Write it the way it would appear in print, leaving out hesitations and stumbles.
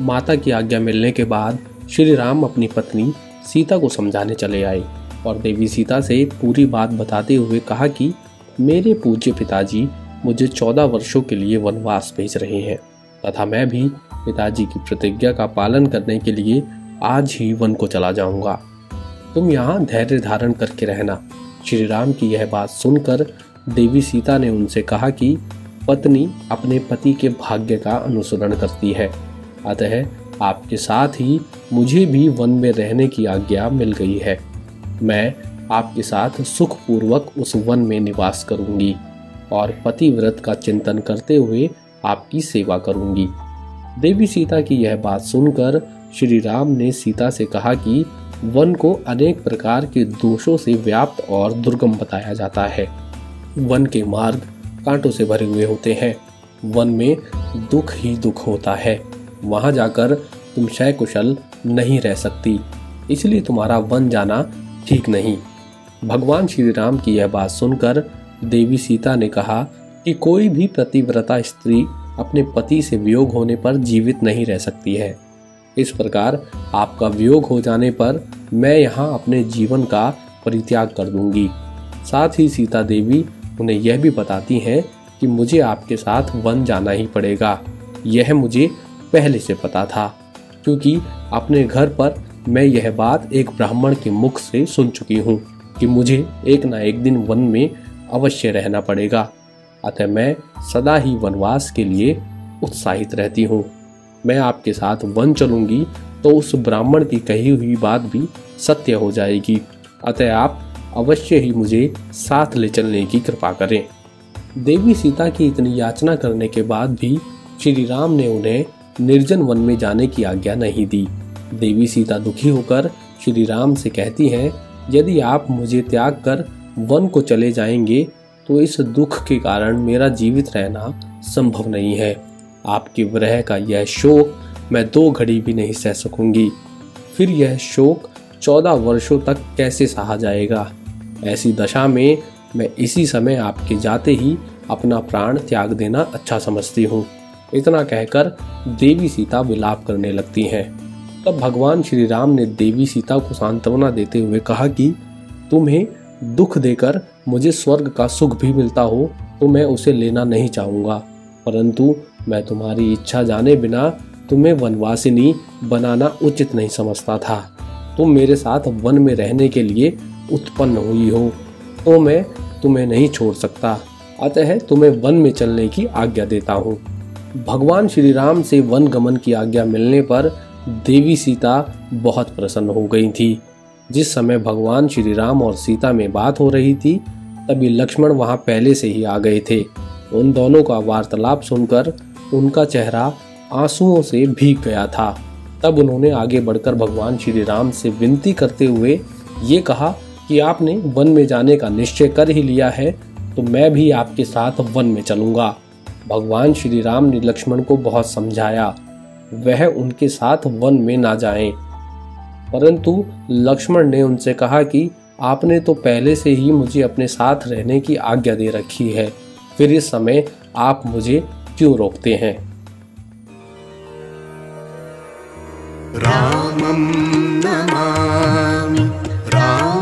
माता की आज्ञा मिलने के बाद श्री राम अपनी पत्नी सीता को समझाने चले आए और देवी सीता से पूरी बात बताते हुए कहा कि मेरे पूज्य पिताजी मुझे 14 वर्षों के लिए वनवास भेज रहे हैं तथा मैं भी पिताजी की प्रतिज्ञा का पालन करने के लिए आज ही वन को चला जाऊंगा। तुम यहाँ धैर्य धारण करके रहना। श्री राम की यह बात सुनकर देवी सीता ने उनसे कहा कि पत्नी अपने पति के भाग्य का अनुसरण करती है, अतः आपके साथ ही मुझे भी वन में रहने की आज्ञा मिल गई है। मैं आपके साथ सुखपूर्वक उस वन में निवास करूंगी और पतिव्रत का चिंतन करते हुए आपकी सेवा करूंगी। देवी सीता की यह बात सुनकर श्री राम ने सीता से कहा कि वन को अनेक प्रकार के दोषों से व्याप्त और दुर्गम बताया जाता है। वन के मार्ग कांटों से भरे हुए होते हैं। वन में दुख ही दुख होता है। वहां जाकर तुम शय कुशल नहीं रह सकती, इसलिए तुम्हारा वन जाना ठीक नहीं। भगवान श्री राम की यह बात सुनकर देवी सीता ने कहा कि कोई भी पतिव्रता स्त्री अपने पति से वियोग होने पर जीवित नहीं रह सकती है। इस प्रकार आपका वियोग हो जाने पर मैं यहाँ अपने जीवन का परित्याग कर दूंगी। साथ ही सीता देवी उन्हें यह भी बताती हैं कि मुझे आपके साथ वन जाना ही पड़ेगा। यह मुझे पहले से पता था, क्योंकि अपने घर पर मैं यह बात एक ब्राह्मण के मुख से सुन चुकी हूँ कि मुझे एक ना एक दिन वन में अवश्य रहना पड़ेगा। अतः मैं सदा ही वनवास के लिए उत्साहित रहती हूँ। मैं आपके साथ वन चलूंगी तो उस ब्राह्मण की कही हुई बात भी सत्य हो जाएगी। अतः आप अवश्य ही मुझे साथ ले चलने की कृपा करें। देवी सीता की इतनी याचना करने के बाद भी श्री राम ने उन्हें निर्जन वन में जाने की आज्ञा नहीं दी। देवी सीता दुखी होकर श्री राम से कहती हैं, यदि आप मुझे त्याग कर वन को चले जाएंगे तो इस दुख के कारण मेरा जीवित रहना संभव नहीं है। आपके विरह का यह शोक मैं 2 घड़ी भी नहीं सह सकूंगी। फिर यह शोक 14 वर्षों तक कैसे सहा जाएगा। ऐसी दशा में मैं इसी समय आपके जाते ही अपना प्राण त्याग देना अच्छा समझती हूँ। इतना कहकर देवी सीता विलाप करने लगती हैं। तब भगवान श्री राम ने देवी सीता को सांत्वना देते हुए कहा कि तुम्हें दुख देकर मुझे स्वर्ग का सुख भी मिलता हो तो मैं उसे लेना नहीं चाहूँगा, परंतु मैं तुम्हारी इच्छा जाने बिना तुम्हें वनवासिनी बनाना उचित नहीं समझता था। तुम मेरे साथ वन में रहने के लिए उत्पन्न हुई हो तो मैं तुम्हें नहीं छोड़ सकता, अतः तुम्हें वन में चलने की आज्ञा देता हूँ। भगवान श्री राम से वन गमन की आज्ञा मिलने पर देवी सीता बहुत प्रसन्न हो गई थी। जिस समय भगवान श्री राम और सीता में बात हो रही थी तभी लक्ष्मण वहां पहले से ही आ गए थे। उन दोनों का वार्तालाप सुनकर उनका चेहरा आंसुओं से भीग गया था। तब उन्होंने आगे बढ़कर भगवान श्री राम से विनती करते हुए ये कहा कि आपने वन में जाने का निश्चय कर ही लिया है तो मैं भी आपके साथ वन में चलूंगा। भगवान श्री राम ने लक्ष्मण को बहुत समझाया वह उनके साथ वन में ना जाएं, परंतु लक्ष्मण ने उनसे कहा कि आपने तो पहले से ही मुझे अपने साथ रहने की आज्ञा दे रखी है, फिर इस समय आप मुझे क्यों रोकते हैं। रामं नमामि राम